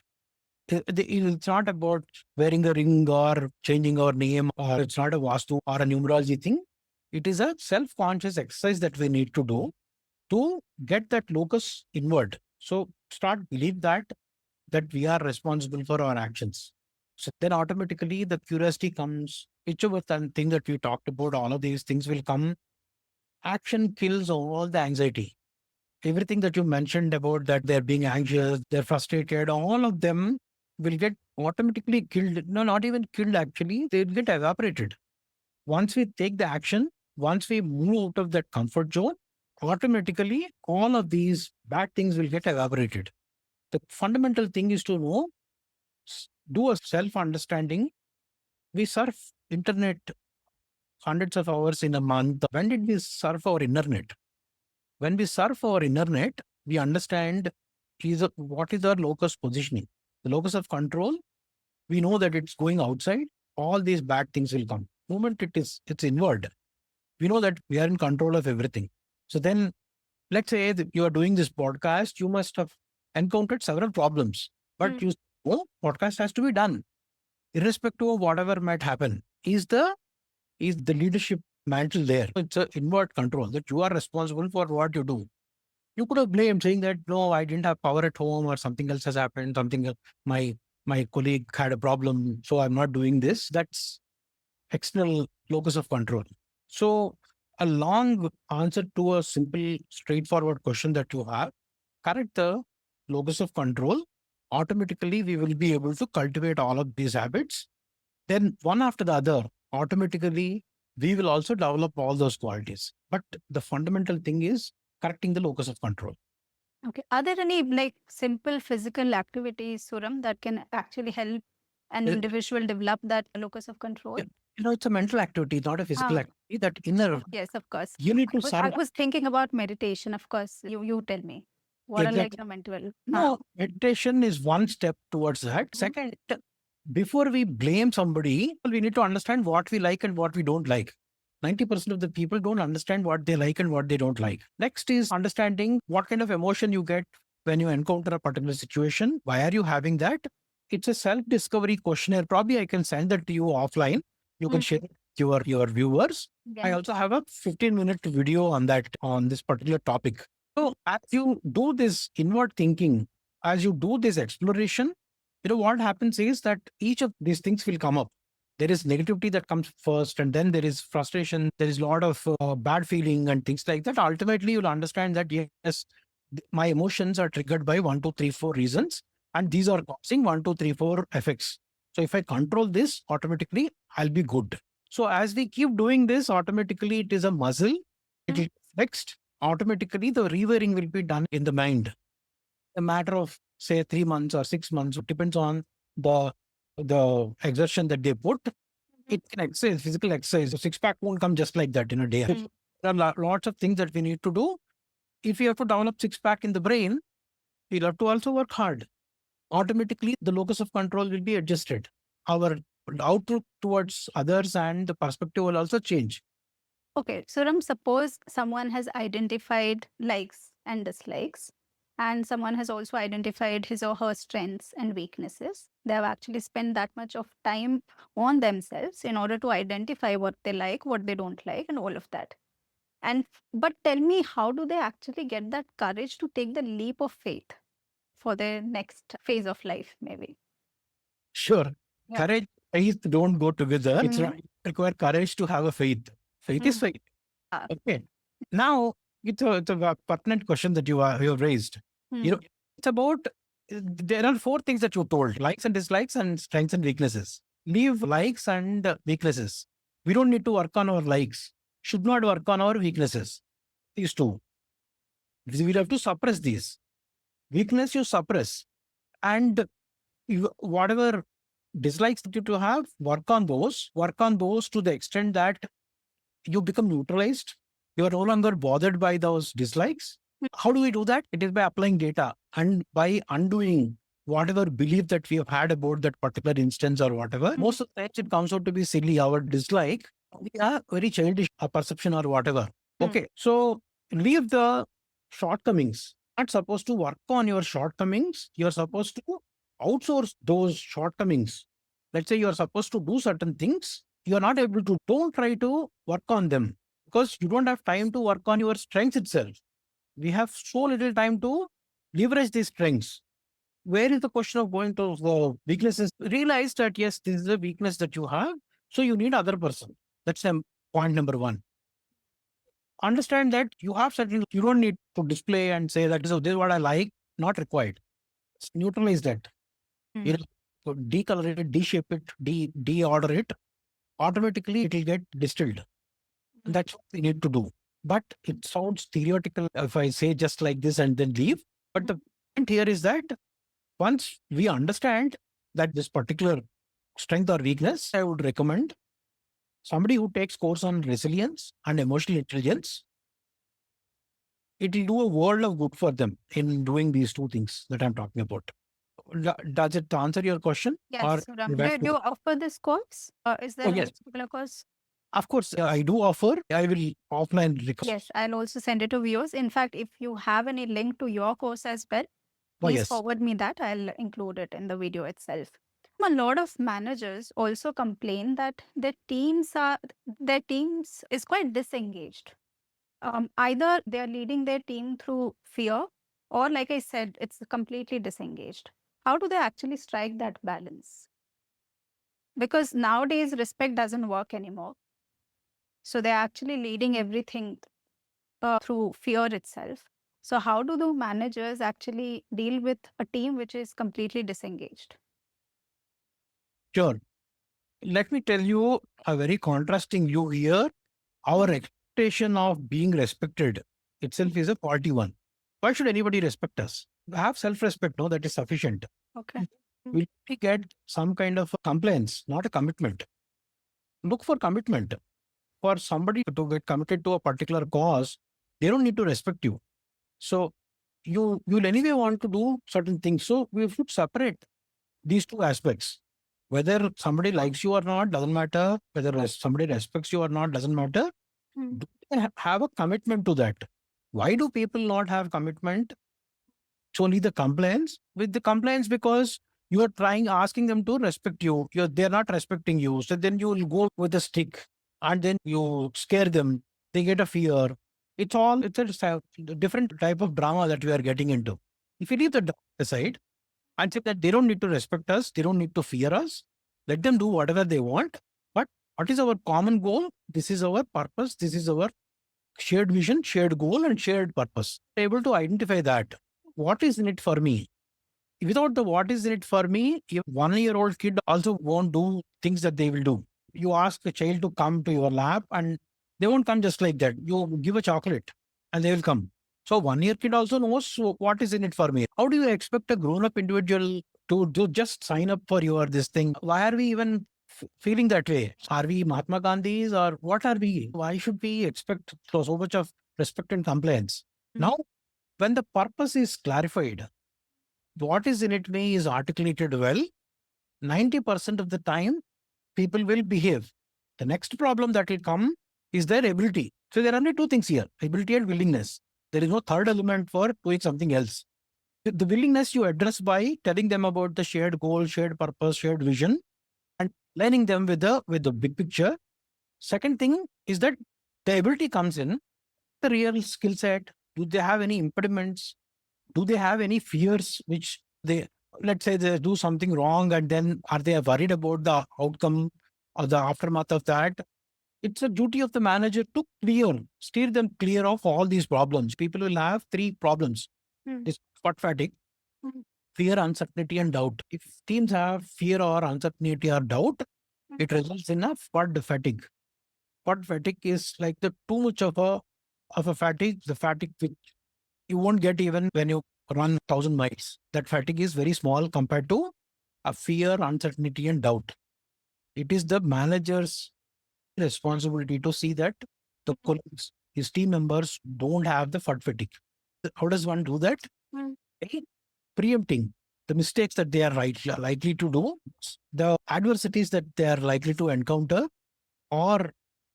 [SPEAKER 1] it's not about wearing a ring or changing our name, or it's not a vastu or a numerology thing. It is a self-conscious exercise that we need to do to get that locus inward. So start believe that we are responsible for our actions. So then automatically the curiosity comes, whichever thing that we talked about, all of these things will come. Action kills all the anxiety. Everything that you mentioned about that they're being anxious, they're frustrated, all of them will get automatically killed. No, not even killed actually, they'll get evaporated. Once we take the action, once we move out of that comfort zone, automatically all of these bad things will get evaporated. The fundamental thing is to know, do a self-understanding. We surf internet hundreds of hours in a month. When did we surf our internet? When we surf our internet, we understand what is our locus positioning. The locus of control, we know that it's going outside. All these bad things will come. Moment it's inward. We know that we are in control of everything. So then, let's say that you are doing this podcast, you must have encountered several problems, but you podcast has to be done, irrespective of whatever might happen. Is the leadership mantle there? It's an inward control that you are responsible for what you do. You could have blamed saying that no, I didn't have power at home or something else has happened. My colleague had a problem, so I'm not doing this. That's external locus of control. So a long answer to a simple, straightforward question that you have, correct the locus of control. Automatically, we will be able to cultivate all of these habits. Then one after the other, automatically, we will also develop all those qualities. But the fundamental thing is correcting the locus of control.
[SPEAKER 2] Okay. Are there any like simple physical activities, Suram, that can actually help an
[SPEAKER 1] Uh,
[SPEAKER 2] individual develop that locus of control?
[SPEAKER 1] It's a mental activity, not a physical activity. That inner,
[SPEAKER 2] Yes, of course.
[SPEAKER 1] you need to
[SPEAKER 2] I
[SPEAKER 1] serve.
[SPEAKER 2] was thinking about meditation, of course. You tell me. What are like
[SPEAKER 1] Exactly.
[SPEAKER 2] the mental?
[SPEAKER 1] No, meditation is one step towards that. Second, before we blame somebody, we need to understand what we like and what we don't like. 90% of the people don't understand what they like and what they don't like. Next is understanding what kind of emotion you get when you encounter a particular situation. Why are you having that? It's a self-discovery questionnaire. Probably I can send that to you offline. You can share it with your viewers. I also have a 15-minute video on that, on this particular topic. So as you do this inward thinking, as you do this exploration, what happens is that each of these things will come up. There is negativity that comes first, and then there is frustration. There is a lot of bad feeling and things like that. Ultimately, you'll understand that yes, my emotions are triggered by 1, 2, 3, 4 reasons, and these are causing 1, 2, 3, 4 effects. So if I control this, automatically I'll be good. So as we keep doing this, automatically it is a muscle. It will fixed. Automatically the rewiring will be done in the mind. A matter of say 3 months or 6 months, it depends on the exertion that they put. It can exercise, physical exercise. So six pack won't come just like that in a day. There are lots of things that we need to do. If you have to develop six pack in the brain, you'll have to also work hard. Automatically, the locus of control will be adjusted. Our outlook towards others and the perspective will also change.
[SPEAKER 2] Okay, Suram, suppose someone has identified likes and dislikes, and someone has also identified his or her strengths and weaknesses. They have actually spent that much of time on themselves in order to identify what they like, what they don't like, and all of that. But tell me, how do they actually get that courage to take the leap of faith for their next phase of life, maybe?
[SPEAKER 1] Sure.
[SPEAKER 2] Yeah.
[SPEAKER 1] Courage, faith don't go together. It's require courage to have a faith. Faith is faith. Okay. Now, it's a pertinent question that you have raised. It's about, there are four things that you told: likes and dislikes and strengths and weaknesses. Leave likes and weaknesses. We don't need to work on our likes. Should not work on our weaknesses. These two. We'll have to suppress these. Weakness you suppress. And Whatever dislikes that you have, work on those to the extent that you become neutralized. You are no longer bothered by those dislikes. How do we do that? It is by applying data and by undoing whatever belief that we have had about that particular instance or whatever. Most of the times it comes out to be silly. Our dislike, we are very childish perception or whatever. Okay. So leave the shortcomings. Not supposed to work on your shortcomings. You're supposed to outsource those shortcomings. Let's say you're supposed to do certain things. You're not able to. Don't try to work on them because you don't have time to work on your strengths itself. We have so little time to leverage these strengths. Where is the question of going to the weaknesses? Realize that yes, this is a weakness that you have. So you need other person. That's point number one. Understand that you have certain, you don't need to display and say that so this is what I like, not required. Neutralize that. You know, so decolor it, deshape it, de-order it. Automatically it will get distilled. And that's what we need to do. But it sounds theoretical if I say just like this and then leave. But the point here is that once we understand that this particular strength or weakness, I would recommend somebody who takes course on resilience and emotional intelligence. It will do a world of good for them in doing these two things that I'm talking about. Does it answer your question?
[SPEAKER 3] Yes, Sura. Do you offer this course? Is there
[SPEAKER 1] yes.
[SPEAKER 3] a particular course?
[SPEAKER 1] Of course, I do offer. I will offline request.
[SPEAKER 3] Yes, I'll also send it to viewers. In fact, if you have any link to your course as well, please
[SPEAKER 1] yes.
[SPEAKER 3] forward me that. I'll include it in the video itself. A lot of managers also complain that their teams is quite disengaged. Either they are leading their team through fear, or like I said, it's completely disengaged. How do they actually strike that balance? Because nowadays respect doesn't work anymore. So they're actually leading everything through fear itself. So how do the managers actually deal with a team which is completely disengaged?
[SPEAKER 1] Sure. Let me tell you a very contrasting view here. Our expectation of being respected itself is a faulty one. Why should anybody respect us? Have self-respect, no, that is sufficient.
[SPEAKER 3] Okay.
[SPEAKER 1] We get some kind of compliance, not a commitment. Look for commitment. For somebody to get committed to a particular cause, they don't need to respect you. So you'll anyway want to do certain things. So we should separate these two aspects. Whether somebody likes you or not doesn't matter. Whether somebody respects you or not doesn't matter. Do they have a commitment to that? Why do people not have commitment? It's only the compliance. With the compliance, because you are asking them to respect you. They're not respecting you. So then you will go with a stick and then you scare them. They get a fear. It's a different type of drama that we are getting into. If you leave the aside and say that they don't need to respect us, they don't need to fear us, let them do whatever they want. But what is our common goal? This is our purpose. This is our shared vision, shared goal, and shared purpose. Able to identify that. What is in it for me? Without the what is in it for me, a 1-year-old kid also won't do things that they will do. You ask a child to come to your lab and they won't come just like that. You give a chocolate and they will come. So 1-year kid also knows what is in it for me. How do you expect a grown-up individual to just sign up for this thing? Why are we even feeling that way? Are we Mahatma Gandhis or what are we? Why should we expect so much of respect and compliance? Now, when the purpose is clarified, what is in it me is articulated well, 90% of the time, people will behave. The next problem that will come is their ability. So there are only two things here, ability and willingness. There is no third element for doing something else. The willingness you address by telling them about the shared goal, shared purpose, shared vision, and aligning them with the big picture. Second thing is that the ability comes in, the real skill set. Do they have any impediments? Do they have any fears which let's say they do something wrong and then are they worried about the outcome or the aftermath of that? It's a duty of the manager to steer them clear of all these problems. People will have three problems. This spot fatigue, fear, uncertainty, and doubt. If teams have fear or uncertainty or doubt, it results in a spot fatigue. Spot fatigue is like the too much of a fatigue, the fatigue which you won't get even when you run 1,000 miles. That fatigue is very small compared to a fear, uncertainty, and doubt. It is the manager's responsibility to see that the colleagues, his team members, don't have the FUD fatigue. How does one do that?
[SPEAKER 3] Mm.
[SPEAKER 1] By preempting the mistakes that they are likely to do, the adversities that they are likely to encounter, or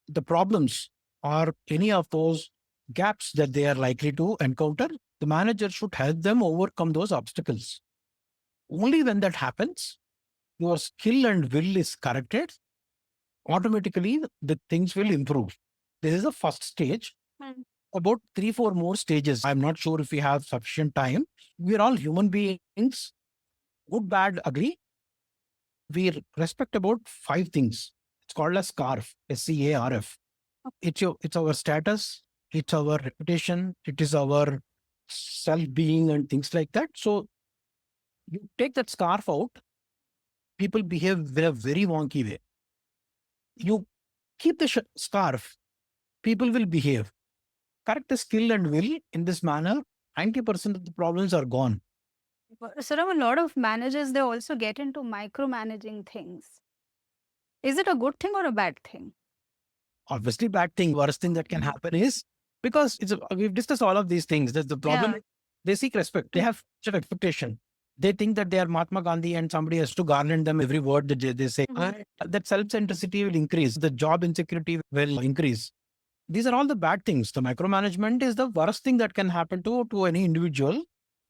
[SPEAKER 1] the problems, or any of those gaps that they are likely to encounter. The manager should help them overcome those obstacles. Only when that happens, your skill and will is corrected, automatically the things will improve. This is the first stage.
[SPEAKER 3] Mm.
[SPEAKER 1] About 3-4 more stages. I'm not sure if we have sufficient time. We're all human beings, good, bad, ugly. We respect about 5 things. It's called a SCARF, SCARF. It's our status, it's our reputation, it is our self-being and things like that. So you take that scarf out, people behave in a very wonky way. You keep the scarf, people will behave. Correct the skill and will in this manner, 90% of the problems are gone.
[SPEAKER 3] But, Saram, a lot of managers, they also get into micromanaging things. Is it a good thing or a bad thing?
[SPEAKER 1] Obviously, bad thing, worst thing that can happen is because we've discussed all of these things. That's the problem.
[SPEAKER 3] Yeah.
[SPEAKER 1] They seek respect. They have such expectation. They think that they are Mahatma Gandhi and somebody has to garland them every word that they say.
[SPEAKER 3] Mhm.
[SPEAKER 1] That self-centricity will increase. The job insecurity will increase. These are all the bad things. The micromanagement is the worst thing that can happen to any individual.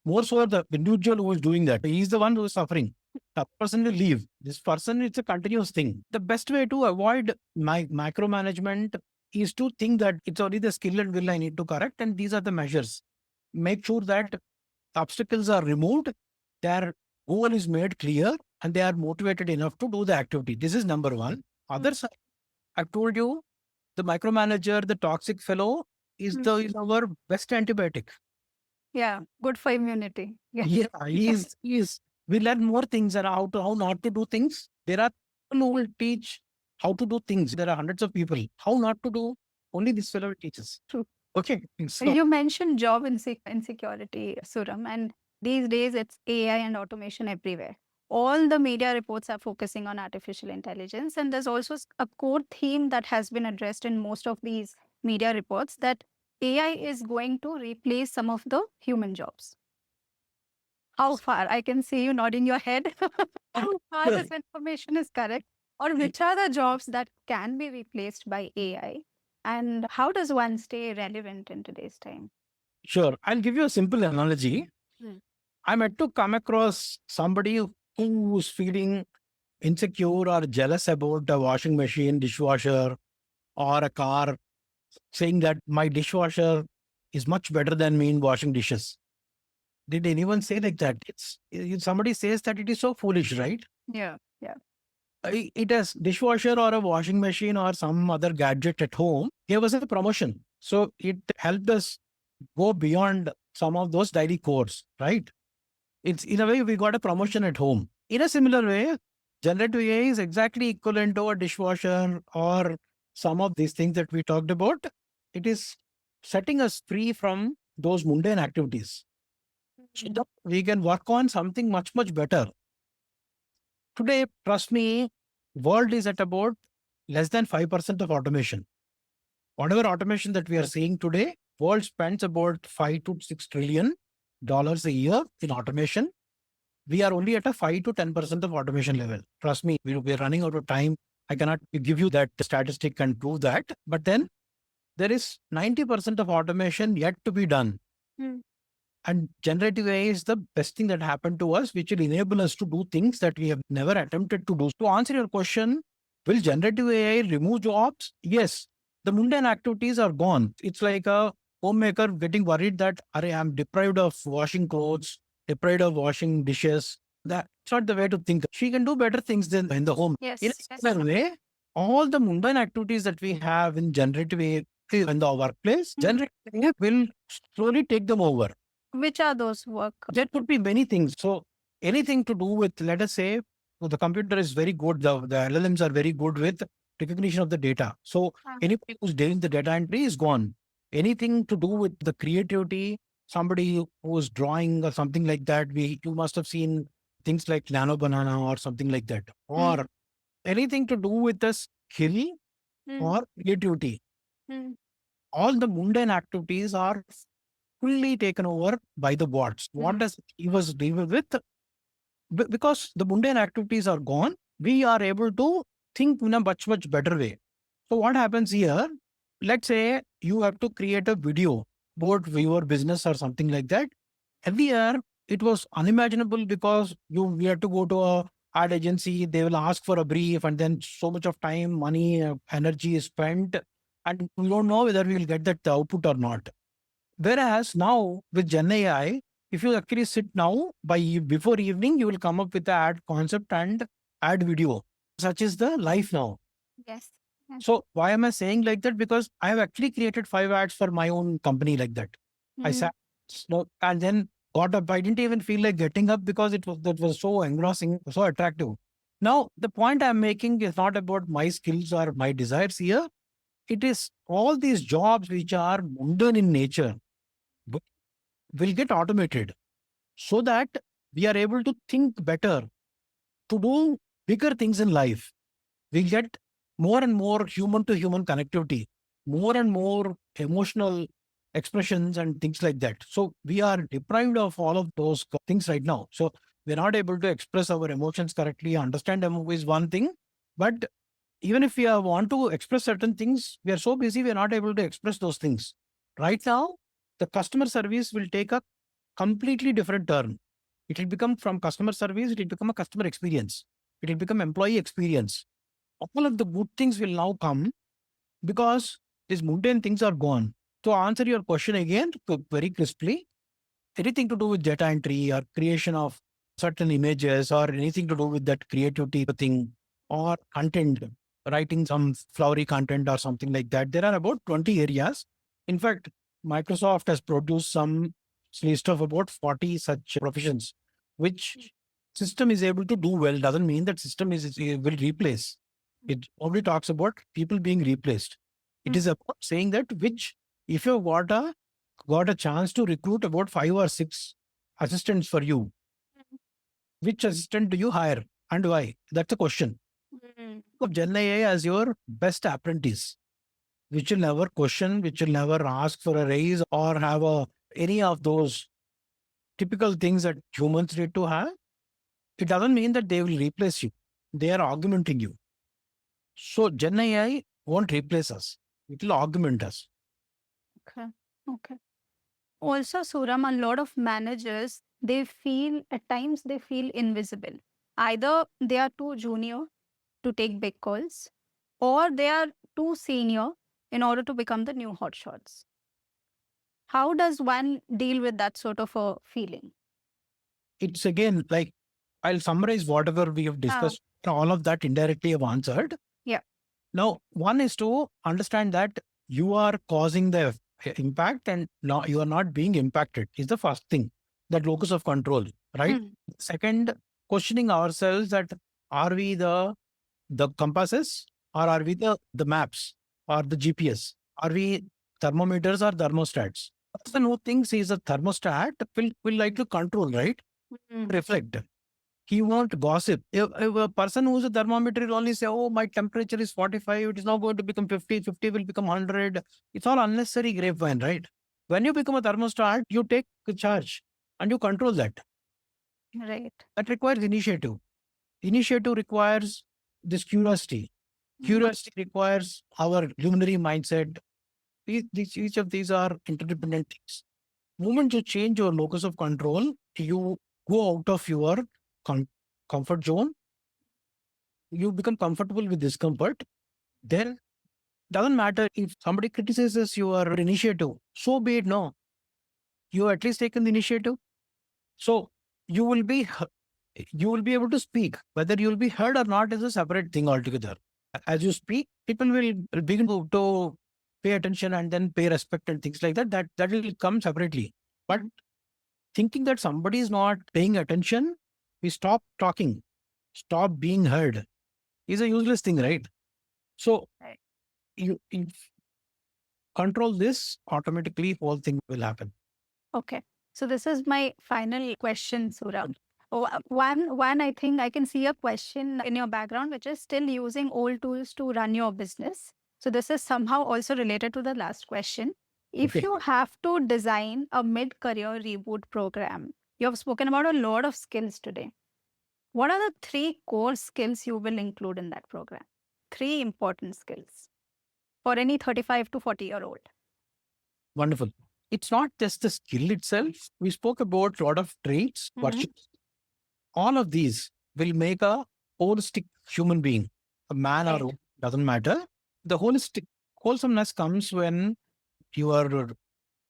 [SPEAKER 1] More so the individual who is doing that. He is the one who is suffering. The person will leave. This person, it's a continuous thing. The best way to avoid micromanagement is to think that it's only the skill and will I need to correct, and these are the measures. Make sure that obstacles are removed, their goal is made clear, and they are motivated enough to do the activity. This is number one. Other side, I've told you, the micromanager, the toxic fellow, is our best antibiotic.
[SPEAKER 3] Yeah, good for immunity. Yeah.
[SPEAKER 1] Yeah, he's. We learn more things and how not to do things. There are people who will teach how to do things. There are hundreds of people. How not to do, only this fellow teaches.
[SPEAKER 3] True.
[SPEAKER 1] Okay. So
[SPEAKER 3] You mentioned job insecurity, Suram, and these days it's AI and automation everywhere. All the media reports are focusing on artificial intelligence, and there's also a core theme that has been addressed in most of these media reports that AI is going to replace some of the human jobs. How far? I can see you nodding your head. How far this information is correct? Or which are the jobs that can be replaced by AI? And how does one stay relevant in today's time?
[SPEAKER 1] sure, I'll give you a simple analogy.
[SPEAKER 3] Hmm.
[SPEAKER 1] I'm yet to come across somebody who's feeling insecure or jealous about a washing machine, dishwasher, or a car, saying that my dishwasher is much better than me in washing dishes. Did anyone say like that? Somebody says that, it is so foolish, right?
[SPEAKER 3] Yeah. Yeah.
[SPEAKER 1] It has dishwasher or a washing machine or some other gadget at home gave us a promotion. So it helped us go beyond some of those daily chores, right? It's in a way we got a promotion at home. In a similar way, generative AI is exactly equivalent to a dishwasher or some of these things that we talked about. It is setting us free from those mundane activities. So that we can work on something much, much better. Today, trust me, world is at about less than 5% of automation. Whatever automation that we are seeing today, world spends about $5 to $6 trillion a year in automation. We are only at a 5 to 10% of automation level. Trust me, we are running out of time. I cannot give you that statistic and prove that. But then there is 90% of automation yet to be done.
[SPEAKER 3] Hmm.
[SPEAKER 1] And generative AI is the best thing that happened to us, which will enable us to do things that we have never attempted to do. To answer your question, will generative AI remove jobs? Yes. The mundane activities are gone. It's like a homemaker getting worried that I'm deprived of washing clothes, deprived of washing dishes. That's not the way to think. She can do better things than in the home.
[SPEAKER 3] Yes.
[SPEAKER 1] In a similar way, all the mundane activities that we have in generative AI in the workplace, generative AI will slowly take them over.
[SPEAKER 3] Which are those work?
[SPEAKER 1] There could be many things. So anything to do with, let us say, the computer is very good. The LLMs are very good with recognition of the data. So anybody who's doing the data entry is gone. Anything to do with the creativity, somebody who's drawing or something like that, you must have seen things like nano banana or something like that,
[SPEAKER 3] Mm,
[SPEAKER 1] or anything to do with the skill
[SPEAKER 3] mm,
[SPEAKER 1] or creativity.
[SPEAKER 3] mm,
[SPEAKER 1] All the mundane activities are fully taken over by the bots. What
[SPEAKER 3] mm,
[SPEAKER 1] does it leave us deal with? Because the mundane activities are gone, we are able to think in a much, much better way. So what happens here? Let's say you have to create a video about your business or something like that. Earlier, it was unimaginable because we had to go to a ad agency. They will ask for a brief, and then so much of time, money, energy is spent, and we don't know whether we will get that output or not. Whereas now with Gen AI, if you actually sit now before evening, you will come up with the ad concept and ad video. Such is the life now.
[SPEAKER 3] yes. Yes.
[SPEAKER 1] So why am I saying like that? Because I have actually created 5 ads for my own company like that. I
[SPEAKER 3] Mm,
[SPEAKER 1] sat and then got up. I didn't even feel like getting up because that was so engrossing, so attractive. Now the point I'm making is not about my skills or my desires here. It is all these jobs which are mundane in nature will get automated so that we are able to think better, to do bigger things in life. We get more and more human to human connectivity, more and more emotional expressions and things like that. So we are deprived of all of those things right now. So we're not able to express our emotions correctly. Understand them is one thing, but even if we want to express certain things, we are so busy, we are not able to express those things. Right now, the customer service will take a completely different turn. It will become from customer service, it will become a customer experience. It will become employee experience. All of the good things will now come because these mundane things are gone. To answer your question again very crisply, anything to do with data entry or creation of certain images or anything to do with that creativity thing or content, writing some flowery content or something like that. There are about 20 areas. In fact, Microsoft has produced some list of about 40 such professions, which system is able to do well. Doesn't mean that system will replace. It only talks about people being replaced. It
[SPEAKER 3] mm,
[SPEAKER 1] is about saying that which, if you got a chance to recruit about 5 or 6 assistants for you, which assistant do you hire and why? That's the question.
[SPEAKER 3] mm,
[SPEAKER 1] Of Gen AI as your best apprentice, which will never question, which will never ask for a raise or have any of those typical things that humans need to have. It doesn't mean that they will replace you. They are augmenting you. So Gen AI won't replace us. It will augment us.
[SPEAKER 3] okay. Okay. Also, Suram, a lot of managers, they feel at times they feel invisible. Either they are too junior to take big calls, or they are too senior in order to become the new hotshots. How does one deal with that sort of a feeling?
[SPEAKER 1] It's again like I'll summarize whatever we have
[SPEAKER 3] Ah,
[SPEAKER 1] discussed. All of that indirectly have answered.
[SPEAKER 3] yeah.
[SPEAKER 1] Now, one is to understand that you are causing the impact and you are not being impacted is the first thing, that locus of control, right?
[SPEAKER 3] Mm,
[SPEAKER 1] Second, questioning ourselves that are we the compasses or are we the maps or the GPS? Are we thermometers or thermostats? The person who thinks he's a thermostat will like to control, right?
[SPEAKER 3] mm,
[SPEAKER 1] Reflect. He won't gossip. If a person who's a thermometer will only say, oh, my temperature is 45, it is now going to become 50, 50 will become 100. It's all unnecessary grapevine, right? When you become a thermostat, you take charge and you control that.
[SPEAKER 3] right.
[SPEAKER 1] That requires initiative. Initiative requires this curiosity.
[SPEAKER 3] Mm,
[SPEAKER 1] Curiosity requires our luminary mindset. Each of these are interdependent things. Moment you change your locus of control, you go out of your com- comfort zone, you become comfortable with discomfort, then doesn't matter if somebody criticizes your initiative. So be it. No, you at least taken the initiative. So you will be you will be able to speak. Whether you will be heard or not is a separate thing altogether. As you speak, people will begin to pay attention and then pay respect and things like that. That will come separately. But thinking that somebody is not paying attention, we stop talking, stop being heard is a useless thing, right? So
[SPEAKER 3] right.
[SPEAKER 1] you control this, automatically whole thing will happen.
[SPEAKER 3] Okay. So this is my final question, Sura. One, I think I can see a question in your background, which is still using old tools to run your business. So this is somehow also related to the last question. If
[SPEAKER 1] Okay.
[SPEAKER 3] you have to design a mid-career reboot program, you have spoken about a lot of skills today. What are the 3 core skills you will include in that program? 3 important skills for any 35 to 40-year-old.
[SPEAKER 1] Wonderful. It's not just the skill itself. We spoke about a lot of traits, virtues. All of these will make a holistic human being, a man or
[SPEAKER 3] Right.
[SPEAKER 1] woman, doesn't matter. The holistic wholesomeness comes when your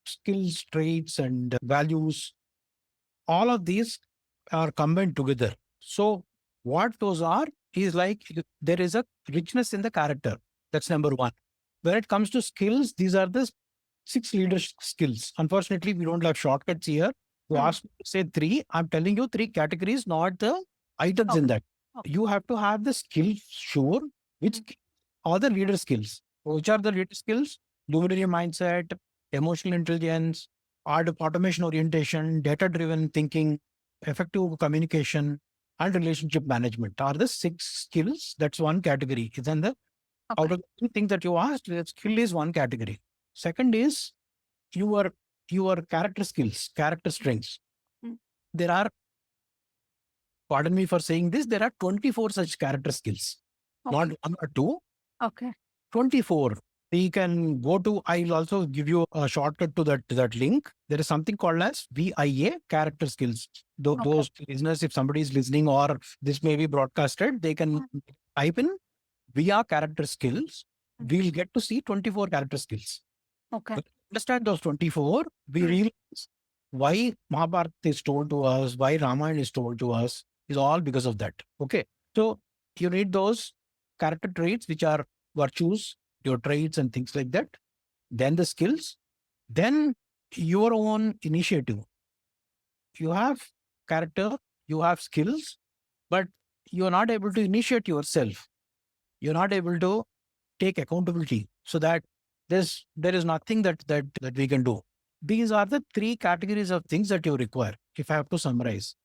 [SPEAKER 1] skills, traits, and values, all of these are combined together. So, what those are is like there is a richness in the character. That's number one. When it comes to skills, these are the 6 leadership skills. Unfortunately, we don't have shortcuts here. You
[SPEAKER 3] Mm.
[SPEAKER 1] asked me to say 3. I'm telling you 3 categories, not the items in
[SPEAKER 3] Okay.
[SPEAKER 1] that.
[SPEAKER 3] Okay.
[SPEAKER 1] You have to have the skill, sure, which
[SPEAKER 3] Mm.
[SPEAKER 1] are the leader skills. Which are the leader skills? Luminary mindset, emotional intelligence, automation orientation, data driven thinking, effective communication, and relationship management are the 6 skills. That's one category. Then the out
[SPEAKER 3] Okay.
[SPEAKER 1] of the things that you asked, the skill is one category. Second is your character skills, character strengths.
[SPEAKER 3] Mm.
[SPEAKER 1] There are, pardon me for saying this, there are 24 such character skills, not
[SPEAKER 3] Okay.
[SPEAKER 1] 1 or 2.
[SPEAKER 3] Okay.
[SPEAKER 1] 24. We can go to, I'll also give you a shortcut to that link. There is something called as VIA, character skills.
[SPEAKER 3] Okay.
[SPEAKER 1] Those listeners, if somebody is listening or this may be broadcasted, they can type in VIA character skills.
[SPEAKER 3] Mm.
[SPEAKER 1] We'll get to see 24 character skills.
[SPEAKER 3] Okay.
[SPEAKER 1] When we understand those 24, we
[SPEAKER 3] Mm.
[SPEAKER 1] realize why Mahabharata is told to us, why Ramayana is told to us, is all because of that. Okay. So you need those character traits, which are virtues, your traits and things like that. Then the skills, then your own initiative. You have character, you have skills, but you're not able to initiate yourself. You're not able to take accountability, so that there is nothing that we can do. These are the 3 categories of things that you require, if I have to summarize.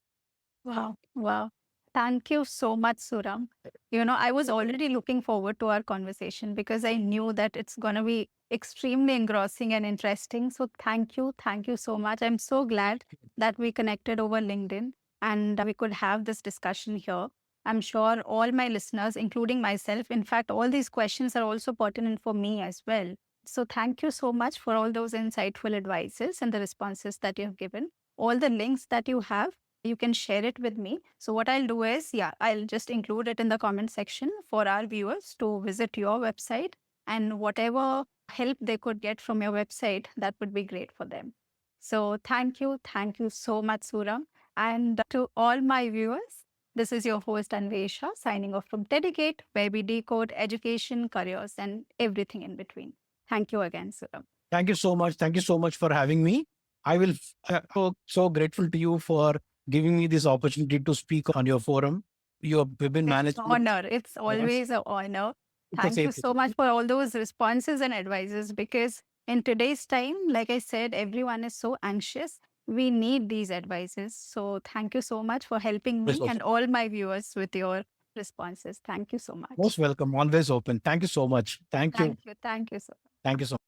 [SPEAKER 3] Wow. Wow. Thank you so much, Suram. I was already looking forward to our conversation because I knew that it's going to be extremely engrossing and interesting. So thank you. Thank you so much. I'm so glad that we connected over LinkedIn and we could have this discussion here. I'm sure all my listeners, including myself, in fact, all these questions are also pertinent for me as well. So thank you so much for all those insightful advices and the responses that you have given. All the links that you have, you can share it with me. So what I'll do is, I'll just include it in the comment section for our viewers to visit your website, and whatever help they could get from your website, that would be great for them. So thank you. Thank you so much, Suram. And to all my viewers, this is your host Anvesha signing off from TEDucate, where we decode education, careers, and everything in between. Thank you again, Suram.
[SPEAKER 1] Thank you so much. Thank you so much for having me. I will so grateful to you for giving me this opportunity to speak on your forum. You've been
[SPEAKER 3] It's
[SPEAKER 1] managed.
[SPEAKER 3] an honor. It's
[SPEAKER 1] Yes,
[SPEAKER 3] always an honor.
[SPEAKER 1] it's the
[SPEAKER 3] Thank
[SPEAKER 1] same
[SPEAKER 3] you
[SPEAKER 1] thing.
[SPEAKER 3] so much for all those responses and advices, because in today's time, like I said, everyone is so anxious. We need these advices. So thank you so much for helping me
[SPEAKER 1] Always
[SPEAKER 3] and
[SPEAKER 1] open.
[SPEAKER 3] all my viewers with your responses. Thank you so much.
[SPEAKER 1] Most welcome. Always open. Thank you so much. Thank you.
[SPEAKER 3] Thank you. Thank you so much.
[SPEAKER 1] Thank you so much.